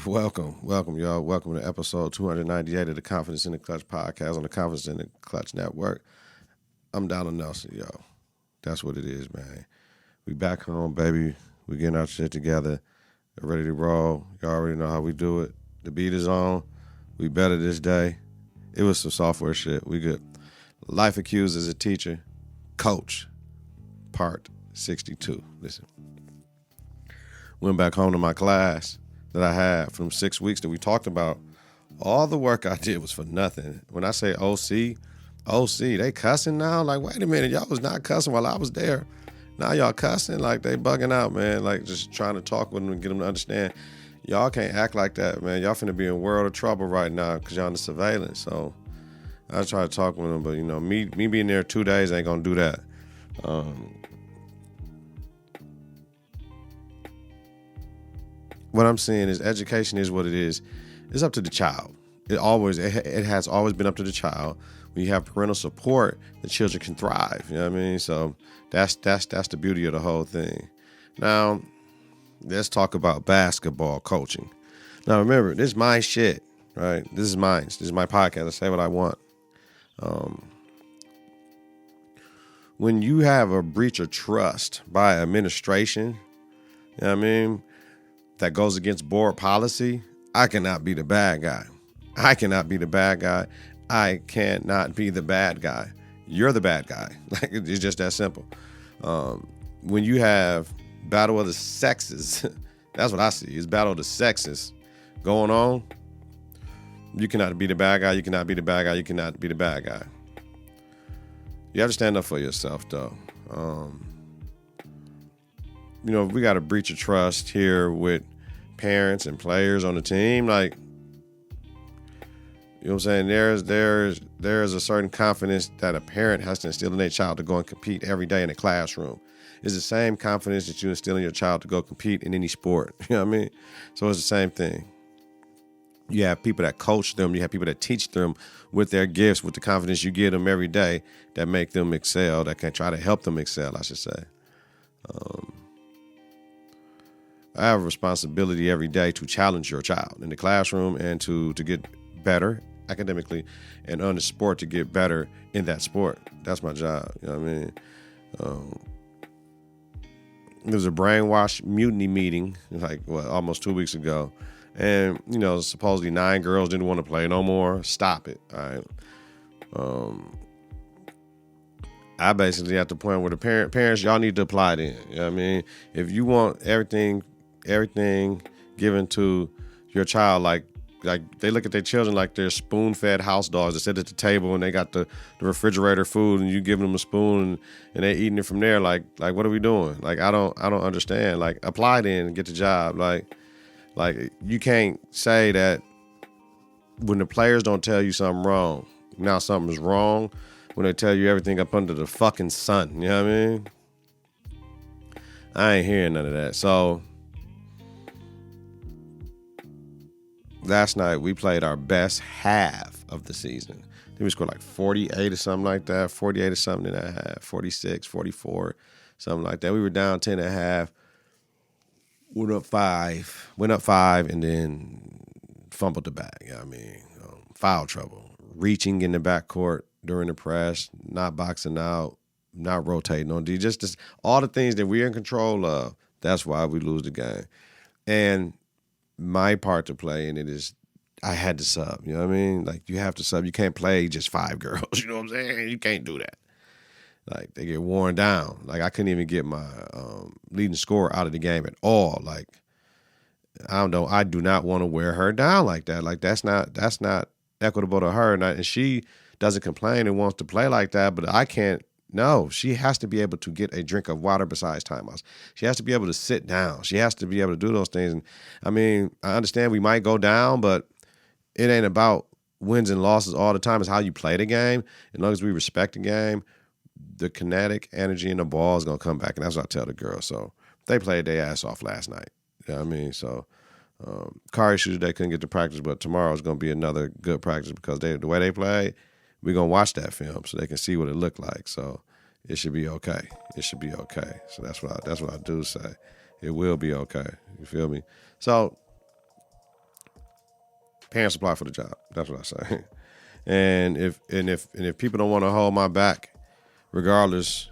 Welcome, y'all. Welcome to episode 298 of the Confidence in the Klutch podcast on the Confidence in the Klutch network. I'm Donald Nelson, y'all. That's what it is, man. We back home, baby. We getting our shit together. We're ready to roll. Y'all already know how we do it. The beat is on. We better this day. It was some software shit. We good. Life accused as a teacher. Coach. Part 62. Listen. Went back home to my class that I had from 6 weeks that we talked about. All the work I did was for nothing. When I say OC, they cussing now? Like, wait a minute, y'all was not cussing while I was there. Now y'all cussing? Like, they bugging out, man. Like, just trying to talk with them and get them to understand. Y'all can't act like that, man. Y'all finna be in world of trouble right now because y'all in the surveillance. So I try to talk with them, but, me being there 2 days ain't gonna do that. What I'm saying is education is what it is. It's up to the child. It has always been up to the child. When you have parental support, the children can thrive. You know what I mean? So that's the beauty of the whole thing. Now, let's talk about basketball coaching. Now remember, this is my shit, right? This is mine. This is my podcast. I say what I want. When you have a breach of trust by administration, you know what I mean, that goes against board policy, I cannot be the bad guy. I cannot be the bad guy. I cannot be the bad guy. You're the bad guy. Like, it's just that simple. When you have battle of the sexes, that's what I see. It's battle of the sexes going on. You cannot be the bad guy. You cannot be the bad guy. You cannot be the bad guy. You have to stand up for yourself, though. We got a breach of trust here with parents and players on the team. Like, you know what I'm saying? There's a certain confidence that a parent has to instill in their child to go and compete every day in the classroom. It's the same confidence that you instill in your child to go compete in any sport. You know what I mean? So it's the same thing. You have people that coach them. You have people that teach them with their gifts, with the confidence you give them every day that make them excel, that can try to help them excel, I should say. I have a responsibility every day to challenge your child in the classroom and to get better academically and on the sport to get better in that sport. That's my job. You know what I mean? There was a brainwash mutiny meeting almost 2 weeks ago. And, supposedly 9 girls didn't want to play no more. Stop it. All right. I basically at the point where the parents, y'all need to apply then. You know what I mean? If you want everything given to your child, like they look at their children like they're spoon-fed house dogs that sit at the table and they got the refrigerator food and you give them a spoon and they eating it from there. Like what are we doing? Like, I don't understand. Like, apply then and get the job. Like you can't say that when the players don't tell you something wrong, now something's wrong when they tell you everything up under the fucking sun. You know what I mean? I ain't hearing none of that. So last night we played our best half of the season. I think we scored like 48 or something like that, 48 or something in that half, 46, 44, something like that. We were down 10 and a half. Went up five, and then fumbled the bag. You know what I mean? Foul trouble. Reaching in the backcourt during the press, not boxing out, not rotating on D. Just all the things that we're in control of. That's why we lose the game. And my part to play in it is I had to sub. You know what I mean? Like, you have to sub. You can't play just 5 girls. You know what I'm saying? You can't do that. Like, they get worn down. Like, I couldn't even get my leading scorer out of the game at all. Like, I don't know. I do not want to wear her down like that. Like, that's not equitable to her. And she doesn't complain and wants to play like that, but I can't. No, she has to be able to get a drink of water besides timeouts. She has to be able to sit down. She has to be able to do those things. And I mean, I understand we might go down, but it ain't about wins and losses all the time. It's how you play the game. As long as we respect the game, the kinetic energy in the ball is going to come back. And that's what I tell the girls. So they played their ass off last night. You know what I mean? So car issues, they couldn't get to practice, but tomorrow is going to be another good practice because the way they play, we're going to watch that film so they can see what it looked like. So it should be okay. It should be okay. So that's what I do say. It will be okay. You feel me? So Parents apply for the job. That's what I say. And if people don't want to hold my back, regardless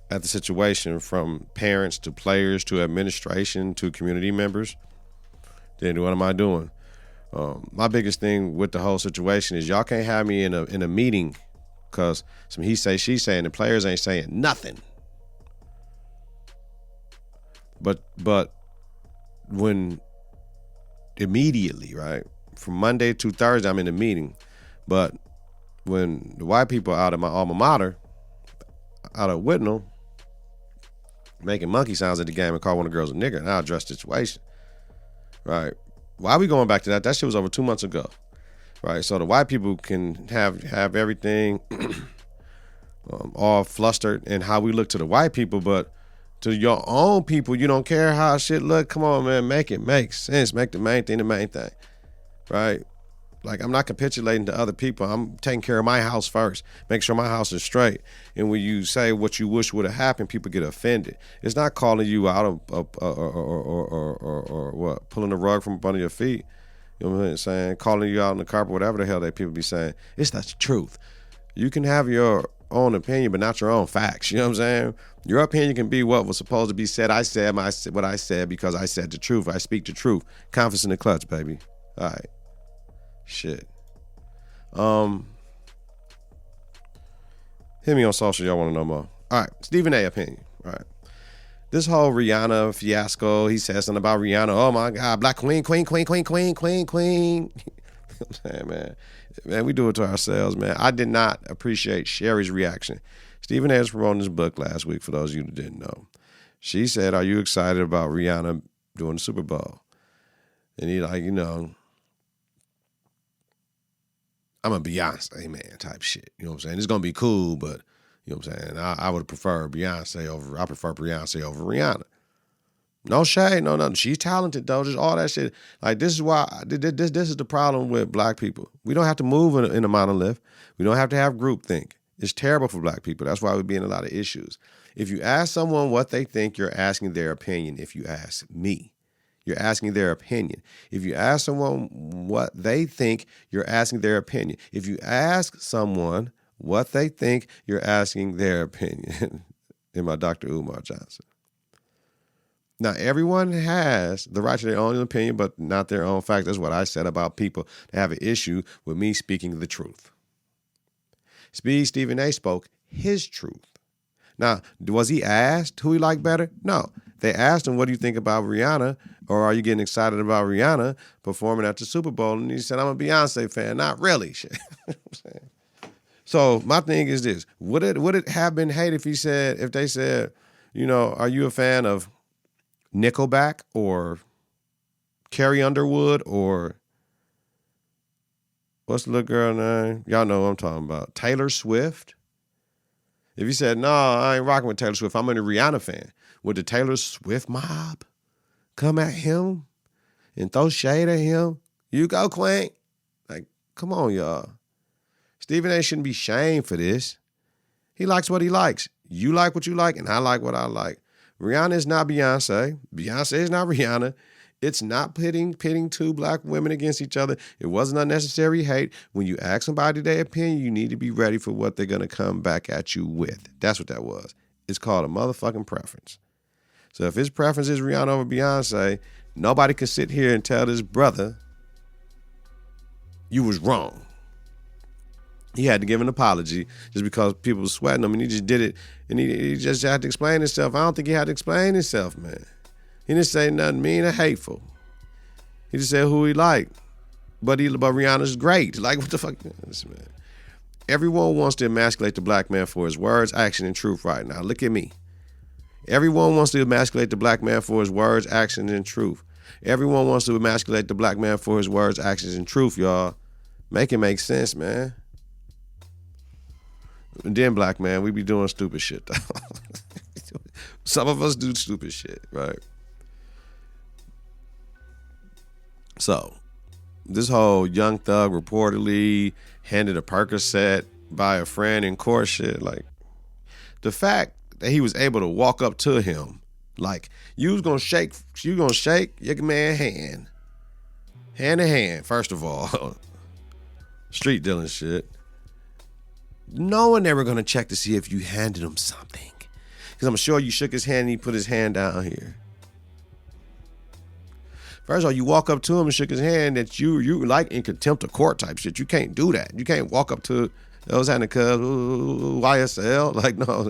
at the situation, from parents to players to administration to community members, then what am I doing? My biggest thing with the whole situation is y'all can't have me in a meeting because some he say, she say, and the players ain't saying nothing. But when immediately, right, from Monday to Thursday, I'm in a meeting. But when the white people out of my alma mater, out of Whitnall, making monkey sounds at the game and call one of the girls a nigger, and I address the situation, right? Why are we going back to that? That shit was over 2 months ago, right? So the white people can have everything all flustered in how we look to the white people, but to your own people, you don't care how shit look. Come on, man, make it make sense. Make the main thing, right? Like, I'm not capitulating to other people. I'm taking care of my house first. Make sure my house is straight. And when you say what you wish would have happened, people get offended. It's not calling you out or what, pulling the rug from under your feet. You know what I'm saying? Calling you out on the carpet, whatever the hell they people be saying. It's the truth. You can have your own opinion, but not your own facts. You know what I'm saying? Your opinion can be what was supposed to be said. I said what I said because I said the truth. I speak the truth. Confidence in the clutch, baby. All right. Shit. Hit me on social. Y'all want to know more. All right. Stephen A. opinion. All right. This whole Rihanna fiasco. He said something about Rihanna. Oh my God. Black queen. You know what I'm saying, man, we do it to ourselves, man. I did not appreciate Sherry's reaction. Stephen A. was promoting his book last week, for those of you that didn't know. She said, are you excited about Rihanna doing the Super Bowl? And he like, I'm a Beyonce man type shit. You know what I'm saying? It's going to be cool, but you know what I'm saying? I would prefer Beyonce over Rihanna. No shade, no nothing. She's talented though, just all that shit. Like, this is why, this is the problem with black people. We don't have to move in a monolith. We don't have to have groupthink. It's terrible for black people. That's why we be in a lot of issues. If you ask someone what they think, you're asking their opinion. If you ask me, you're asking their opinion. If you ask someone what they think, you're asking their opinion. If you ask someone what they think, you're asking their opinion. In my Dr. Umar Johnson. Now, everyone has the right to their own opinion, but not their own fact. That's what I said about people that have an issue with me speaking the truth. Stephen A. spoke his truth. Now, was he asked who he liked better? No. They asked him, what do you think about Rihanna? Or are you getting excited about Rihanna performing at the Super Bowl? And he said, I'm a Beyonce fan. Not really. Shit. So my thing is this. Would it have been hate if they said, are you a fan of Nickelback or Carrie Underwood or what's the little girl name? Y'all know what I'm talking about. Taylor Swift? If you said, no, I ain't rocking with Taylor Swift, I'm a Rihanna fan. Would the Taylor Swift mob come at him and throw shade at him? You go, Queen. Like, come on, y'all. Stephen A. shouldn't be shamed for this. He likes what he likes. You like what you like, and I like what I like. Rihanna is not Beyonce. Beyonce is not Rihanna. It's not pitting two black women against each other. It wasn't unnecessary hate. When you ask somebody their opinion, you need to be ready for what they're going to come back at you with. That's what that was. It's called a motherfucking preference. So if his preference is Rihanna over Beyonce, nobody can sit here and tell this brother, you was wrong. He had to give an apology just because people were sweating him, and he just did it, and he just had to explain himself. I don't think he had to explain himself, man. He didn't say nothing mean or hateful. He just said who he liked. But Rihanna's great. Like, what the fuck? Listen, man. Everyone wants to emasculate the black man for his words, action, and truth right now. Look at me. Everyone wants to emasculate the black man for his words, actions, and truth. Everyone wants to emasculate the black man for his words, actions, and truth, y'all. Make it make sense, man. And then, black man, we be doing stupid shit, though. Some of us do stupid shit, right? So, this whole Young Thug reportedly handed a Percocet by a friend in court shit, like, the fact that he was able to walk up to him, like, you gonna shake your man hand hand in hand, first of all. Street dealing shit. No one ever gonna check to see if you handed him something. Because I'm sure you shook his hand and he put his hand down here. First of all, you walk up to him and shook his hand, that you like in contempt of court type shit. You can't do that. You can't walk up to those hand of cuz YSL. Like, no,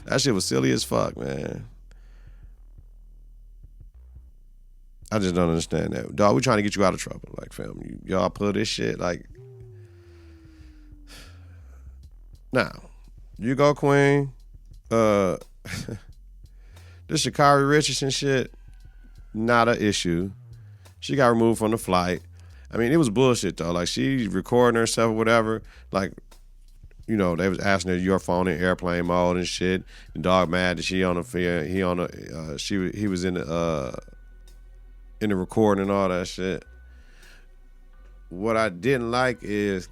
that shit was silly as fuck, man. I just don't understand that. Dog, we trying to get you out of trouble. Like, fam, y'all pull this shit, like. Now, you go, Queen. This Sha'Carri Richardson shit, not an issue. She got removed from the flight. I mean, it was bullshit though. Like, she recording herself or whatever. Like, you know, they was asking her your phone in airplane mode and shit. The dog mad that he was in the recording and all that shit. What I didn't like is,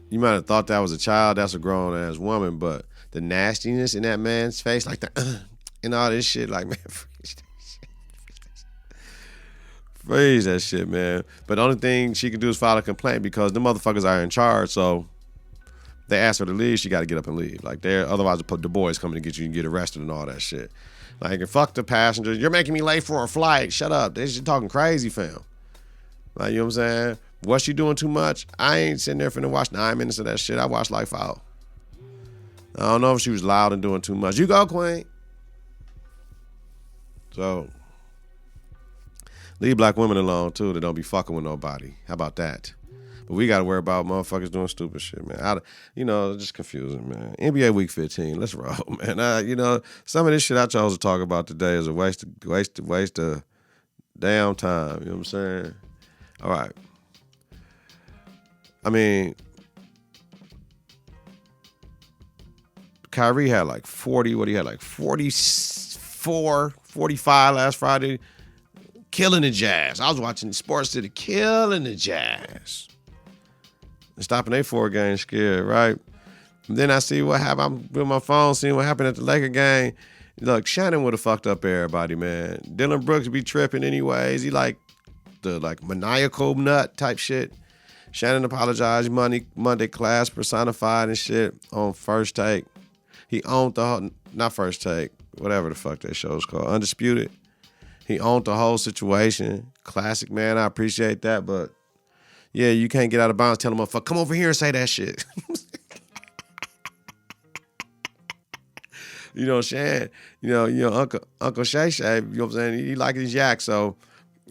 you might have thought that was a child. That's a grown-ass woman. But the nastiness in that man's face, like the and all this shit, like, man, freeze that shit. Freeze that shit, man. But the only thing she can do is file a complaint because the motherfuckers are in charge. So they ask her to leave, she got to get up and leave. Like, otherwise the boys coming to get you and get arrested and all that shit. Like, and fuck the passengers. You're making me late for a flight. Shut up. They just talking crazy, fam. Like, you know what I'm saying? Was she doing too much? I ain't sitting there finna watch 9 minutes of that shit. I watched Life Out. I don't know if she was loud and doing too much. You go, Queen. So, leave black women alone, too, that don't be fucking with nobody. How about that? But we got to worry about motherfuckers doing stupid shit, man. It's just confusing, man. NBA Week 15. Let's roll, man. Some of this shit I chose to talk about today is a waste of damn time. You know what I'm saying? All right. I mean, Kyrie had like 40, what he had like 44, 45 last Friday, killing the Jazz. I was watching Sports City, killing the Jazz. And stopping their 4-game scared, right? And then I see what happened. I'm with my phone, seeing what happened at the Laker game. Look, Shannon would have fucked up everybody, man. Dylan Brooks be tripping anyways. He like the maniacal nut type shit. Shannon apologized Monday class personified and shit on First Take. He owned the whole, not First Take, whatever the fuck that show's called, Undisputed. He owned the whole situation. Classic, man. I appreciate that, but yeah, you can't get out of bounds. Tell him, motherfucker, come over here and say that shit. Shan, Uncle Shay, you know what I'm saying? He like his yak, so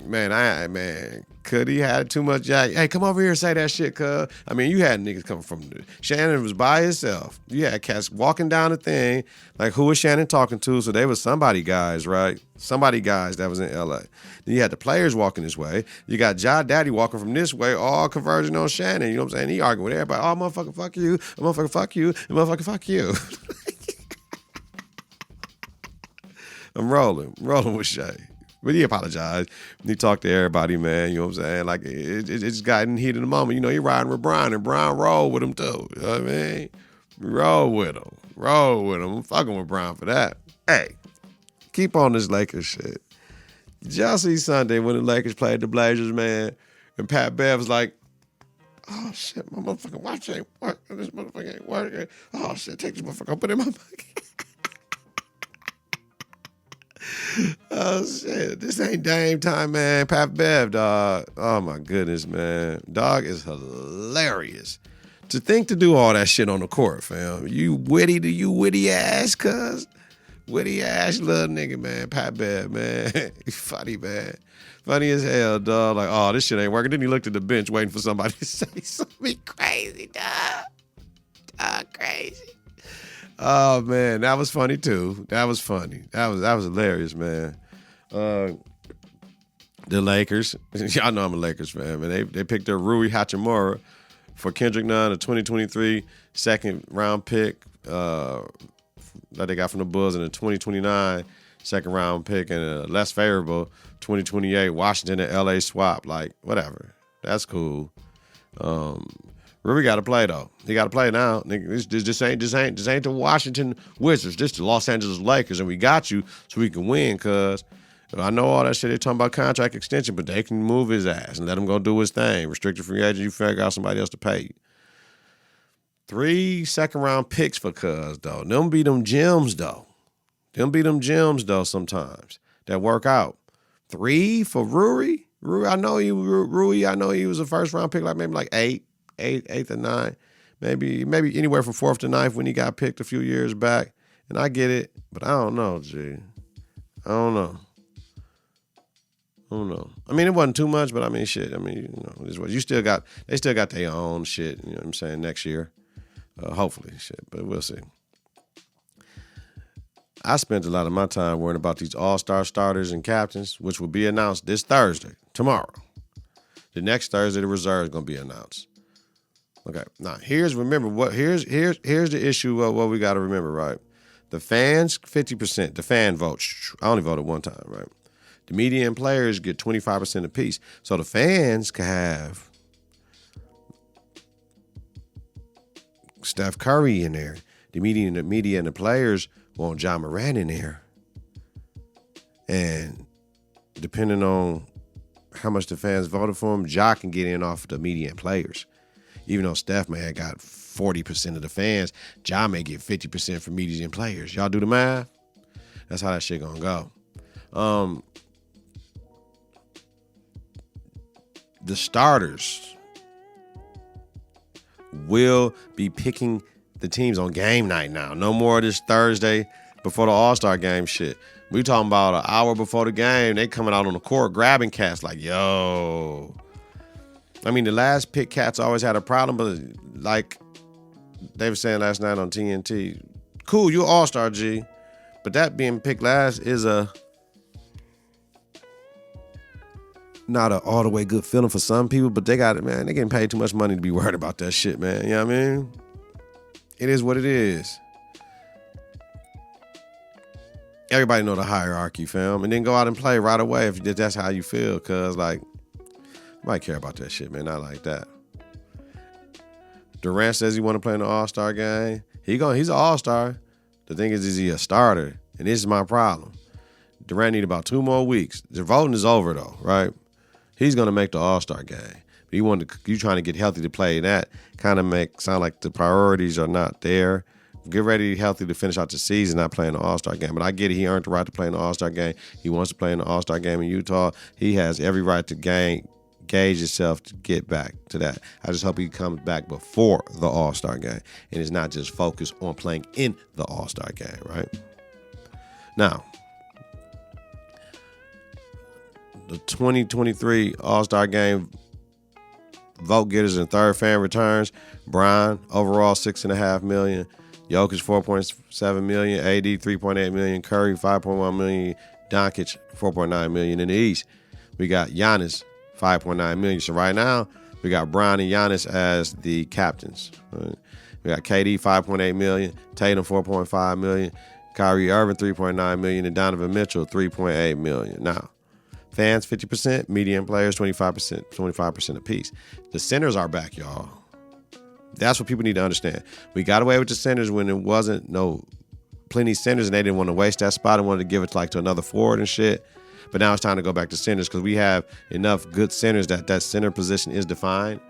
man, could he had too much jack? Hey, come over here and say that shit, cuz. I mean, you had niggas coming from Shannon was by himself. You had cats walking down the thing. Like, who was Shannon talking to? So they was somebody guys, right? Somebody guys that was in LA. Then you had the players walking this way. You got Ja Daddy walking from this way, all converging on Shannon. You know what I'm saying? He arguing with everybody. Oh, motherfucker, fuck you. Motherfucker, fuck you. Motherfucker, fuck you. I'm rolling with Shay. But he apologized. He talked to everybody, man. You know what I'm saying? Like, it just got in heat in the moment. He riding with Brian, and Brian rolled with him, too. You know what I mean? Roll with him. I'm fucking with Brian for that. Hey, keep on this Lakers shit. Did y'all see Sunday when the Lakers played the Blazers, man? And Pat Bev was like, oh, shit, my motherfucking watch ain't working. This motherfucker ain't working. Oh, shit, take this motherfucker, put it in my pocket. Oh, shit. This ain't Dame time, man. Pat Bev, dog. Oh, my goodness, man. Dog is hilarious. To think to do all that shit on the court, fam. You witty ass, cuz. Witty ass little nigga, man. Pat Bev, man. Funny, man. Funny as hell, dog. Like, oh, this shit ain't working. Then he looked at the bench waiting for somebody to say something crazy, dog. Dog, crazy. Oh, man, that was funny, too. That was funny. That was hilarious, man. The Lakers, y'all know I'm a Lakers fan, man. They picked up Rui Hachimura for Kendrick Nunn, a 2023 second-round pick that they got from the Bulls, and a 2029 second-round pick, and a less favorable 2028 Washington and LA swap. Like, whatever. That's cool. Rui got to play, though. He got to play now. This ain't the Washington Wizards. This the Los Angeles Lakers, and we got you so we can win, cuz. I know all that shit. They're talking about contract extension, but they can move his ass and let him go do his thing. Restricted free agent, you figure out somebody else to pay you. 3 second-round picks for Cuz, though. Them be them gems, though. Sometimes that work out. 3 for Rui. Rui, I know he was a first-round pick, maybe 8th or 9th. Maybe anywhere from 4th to 9th when he got picked a few years back. And I get it, but I don't know, G. I don't know. I mean, it wasn't too much, but I mean, shit. I mean, they still got their own shit, you know what I'm saying, next year. Hopefully, shit, but we'll see. I spent a lot of my time worrying about these all-star starters and captains, which will be announced this Thursday, tomorrow. The next Thursday, the reserve is going to be announced. Okay, now here's the issue of what we got to remember, right? The fans, 50%, the fan vote. I only voted one time, right? The media and players get 25% apiece. So the fans can have Steph Curry in there. The media and the players want Ja Morant in there. And depending on how much the fans voted for him, Ja can get in off of the media and players. Even though Steph may have got 40% of the fans, Ja may get 50% from media and players. Y'all do the math? That's how that shit gonna go. The starters will be picking the teams on game night now. No more this Thursday before the All-Star game shit. We talking about an hour before the game. They coming out on the court grabbing cats like, yo. I mean, the last pick cats always had a problem, but like they were saying last night on TNT, cool, you All-Star, G. But that being picked last is not an all the way good feeling for some people, but they got it, man. They getting paid too much money to be worried about that shit, man. You know what I mean? It is what it is. Everybody know the hierarchy, fam. And then go out and play right away if that's how you feel, cause like, nobody care about that shit, man. Not like that. Durant says he want to play in the All-Star game. He's an All-Star. The thing is he a starter? And this is my problem. Durant need about 2 more weeks. The voting is over though, right? He's gonna make the All-Star game. You trying to get healthy to play that kind of sound like the priorities are not there. Get ready healthy to finish out the season, not playing the All-Star game. But I get it. He earned the right to play in the All-Star game. He wants to play in the All-Star game in Utah. He has every right to gauge himself to get back to that. I just hope he comes back before the All-Star game and is not just focused on playing in the All-Star game, right? Now, the 2023 All-Star game vote getters and third fan returns. Brian, overall $6.5 million. Jokic, $4.7 million. AD, $3.8 million. Curry, $5.1 million. Doncic, $4.9 million. In the East, we got Giannis, $5.9 million. So right now, we got Brian and Giannis as the captains. Right? We got KD, $5.8 million. Tatum, $4.5 million. Kyrie Irving, $3.9 million. And Donovan Mitchell, $3.8 million. Now, fans, 50%. Media and players, 25% apiece. The centers are back, y'all. That's what people need to understand. We got away with the centers when it wasn't plenty centers and they didn't want to waste that spot and wanted to give it to another forward and shit. But now it's time to go back to centers because we have enough good centers that center position is defined.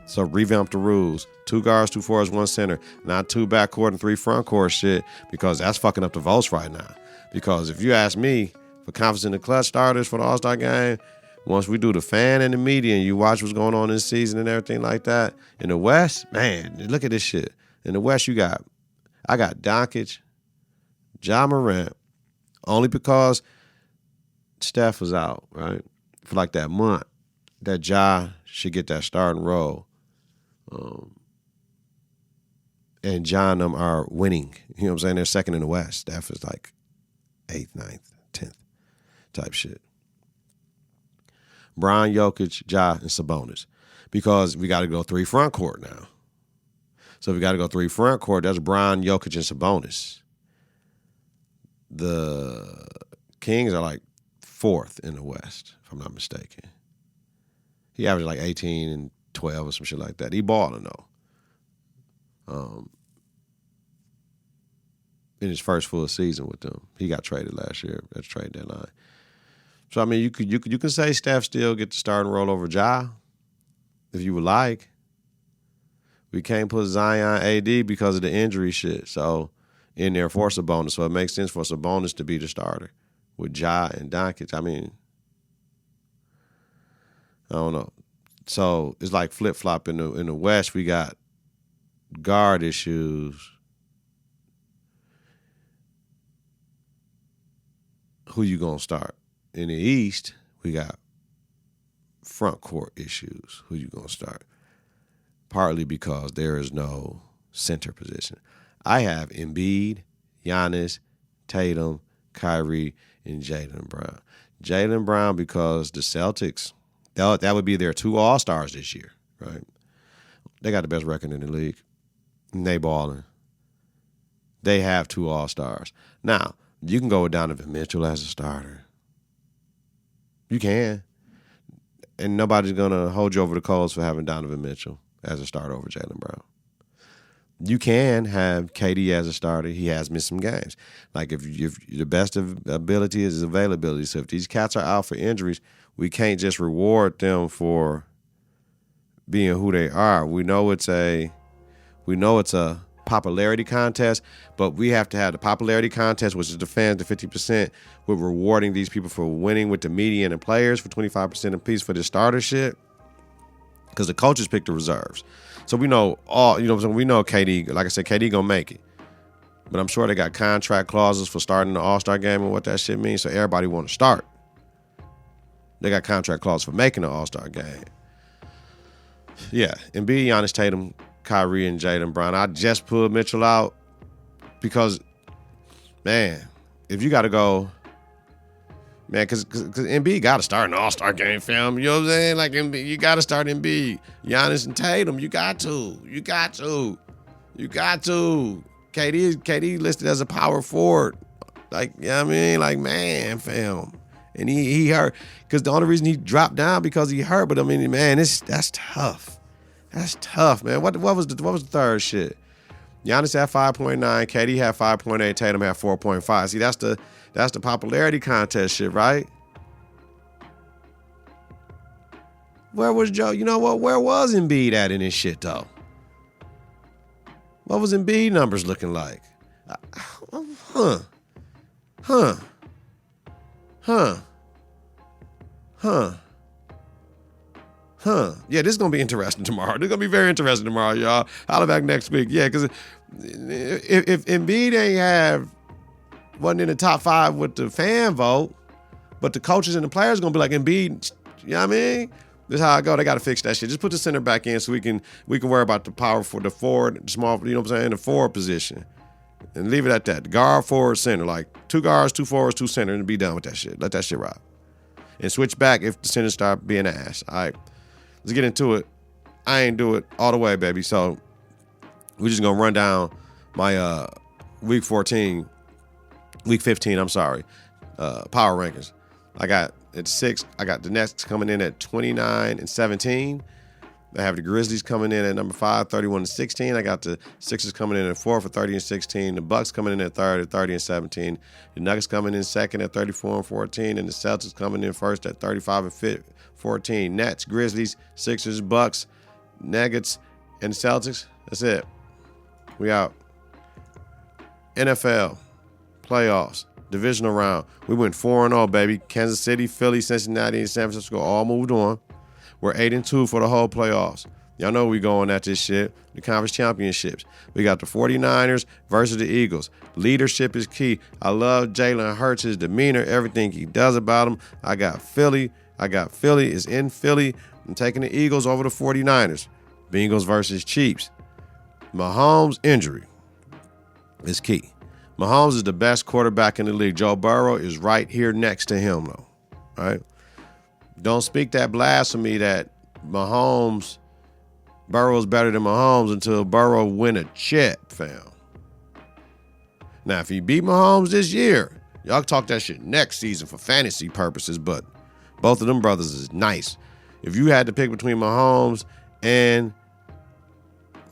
So revamp the rules. 2 guards, 2 forwards, 1 center. Not 2 backcourt and 3 frontcourt shit because that's fucking up the votes right now. Because if you ask me for Confidence in the Klutch starters for the All-Star game, once we do the fan and the media and you watch what's going on this season and everything like that, in the West, man, look at this shit. In the West, I got Doncic, Ja Morant, only because Steph was out, right? For like that month, that Ja should get that starting role. And Ja and them are winning. You know what I'm saying? They're second in the West. Steph is like 8th, 9th, 10th type shit. Brian, Jokic, Ja, and Sabonis. Because we got to go 3 front court now. So if we got to go 3 front court, that's Brian, Jokic, and Sabonis. The Kings are like 4th in the West, if I'm not mistaken. He averaged like 18 and 12 or some shit like that. He balling though. In his first full season with them. He got traded last year at the trade deadline. So I mean, you can say Steph still get the starting role over Ja, if you would like. We can't put Zion AD because of the injury shit. So in there for Sabonis. So it makes sense for Sabonis to be the starter with Ja and Doncic. I mean, I don't know. So it's like flip flop in the West. We got guard issues. Who you gonna start? In the East, we got front court issues. Who you gonna start? Partly because there is no center position. I have Embiid, Giannis, Tatum, Kyrie, and Jaylen Brown. Jaylen Brown because the Celtics, that would be their 2 All-Stars this year, right? They got the best record in the league. And they balling. They have 2 All-Stars. Now, you can go with Donovan Mitchell as a starter. You can. And nobody's going to hold you over the coals for having Donovan Mitchell as a starter over Jaylen Brown. You can have KD as a starter. He has missed some games. Like if the best of ability is availability. So if these cats are out for injuries, we can't just reward them for being who they are. We know it's a popularity contest, but we have to have the popularity contest, which is the fans, the 50%, with rewarding these people for winning with the media and the players for 25% apiece for the starter shit. Because the coaches pick the reserves. So we know we know KD, like I said, KD gonna make it. But I'm sure they got contract clauses for starting the All-Star game and what that shit means, so everybody want to start. They got contract clauses for making the All-Star game. Yeah, Embiid, Giannis, Tatum, Kyrie, and Jaylen Brown. I just pulled Mitchell out because, man, if you got to go, man, because Embiid got to start an All-Star game, fam. You know what I'm saying? Like, Embiid, you got to start Embiid. Giannis and Tatum, you got to. KD listed as a power forward. Like, you know what I mean? Like, man, fam. And he hurt. Because the only reason he dropped down because he hurt. But, I mean, man, that's tough. That's tough, man. What was the third shit? Giannis had 5.9, KD had 5.8, Tatum had 4.5. See, that's the popularity contest shit, right? Where was Joe? You know what? Where was Embiid at in this shit, though? What was Embiid numbers looking like? Huh. Yeah, this is going to be interesting tomorrow. This is going to be very interesting tomorrow, y'all. I'll be back next week. Yeah, because if Embiid wasn't in the top 5 with the fan vote, but the coaches and the players are going to be like, Embiid, you know what I mean? This is how I go. They got to fix that shit. Just put the center back in so we can worry about the power for the forward, the small, you know what I'm saying, the forward position. And leave it at that. Guard, forward, center. Like 2 guards, 2 forwards, 2 center, and be done with that shit. Let that shit rock. And switch back if the center start being ass. All right. Let's get into it. I ain't do it all the way, baby. So we're just going to run down my week 15, power rankings. I got at 6, I got the Nets coming in at 29 and 17. I have the Grizzlies coming in at number 5, 31 and 16. I got the Sixers coming in at 4 for 30 and 16. The Bucks coming in at 3rd at 30 and 17. The Nuggets coming in 2nd at 34 and 14. And the Celtics coming in 1st at 35 and 14. Nets, Grizzlies, Sixers, Bucks, Nuggets, and the Celtics. That's it. We out. NFL, playoffs, divisional round. We went 4-0, baby. Kansas City, Philly, Cincinnati, and San Francisco all moved on. We're 8-2 for the whole playoffs. Y'all know we going at this shit. The conference championships. We got the 49ers versus the Eagles. Leadership is key. I love Jalen Hurts, his demeanor, everything he does about him. I got Philly. It's in Philly. I'm taking the Eagles over the 49ers. Bengals versus Chiefs. Mahomes' injury is key. Mahomes is the best quarterback in the league. Joe Burrow is right here next to him, though. All right? Don't speak that blasphemy that Burrow's better than Mahomes until Burrow win a chip, fam. Now, if he beat Mahomes this year, y'all talk that shit next season for fantasy purposes, but both of them brothers is nice. If you had to pick between Mahomes and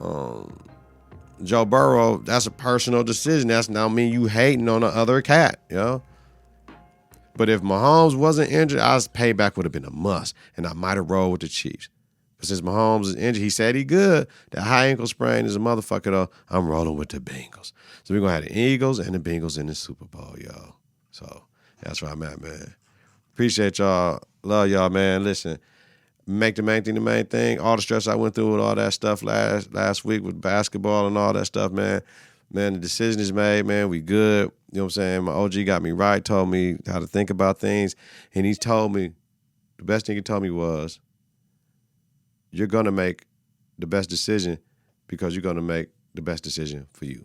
Joe Burrow, that's a personal decision. That's not mean you hating on the other cat, you know? But if Mahomes wasn't injured, payback would have been a must, and I might have rolled with the Chiefs. But since Mahomes is injured, he said he good. That high ankle sprain is a motherfucker, though. I'm rolling with the Bengals. So we're going to have the Eagles and the Bengals in the Super Bowl, y'all. So that's where I'm at, man. Appreciate y'all. Love y'all, man. Listen, make the main thing the main thing. All the stress I went through with all that stuff last week with basketball and all that stuff, man. Man, the decision is made, man. We good. You know what I'm saying? My OG got me right, told me how to think about things. And he told me, the best thing he told me was, you're going to make the best decision because you're going to make the best decision for you.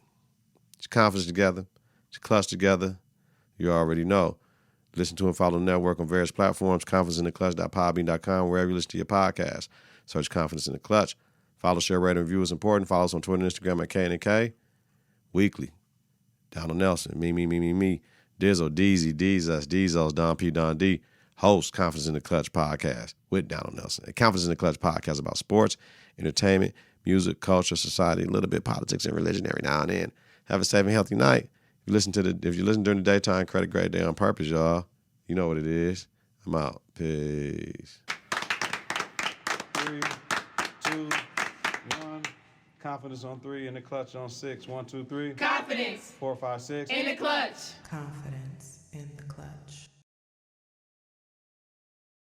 It's confidence together. It's clutch together. You already know. Listen to and follow the network on various platforms, confidenceintheclutch.podbean.com, wherever you listen to your podcast. Search Confidence in the Clutch. Follow, share, rate, and review is important. Follow us on Twitter and Instagram at KITK. Weekly. Donald Nelson, me. Dizzle, Deezy, Deezus, Deezos, Don P, Don D. Host Confidence in the Clutch podcast with Donald Nelson. A Confidence in the Clutch podcast about sports, entertainment, music, culture, society, a little bit of politics and religion every now and then. Have a safe and healthy night. If you listen during the daytime, credit grade day on purpose, y'all. You know what it is. I'm out. Peace. 3, 2, 1. Confidence on 3, in the clutch on 6. 1, 2, 3. Confidence. 4, 5, 6. In the clutch. Confidence.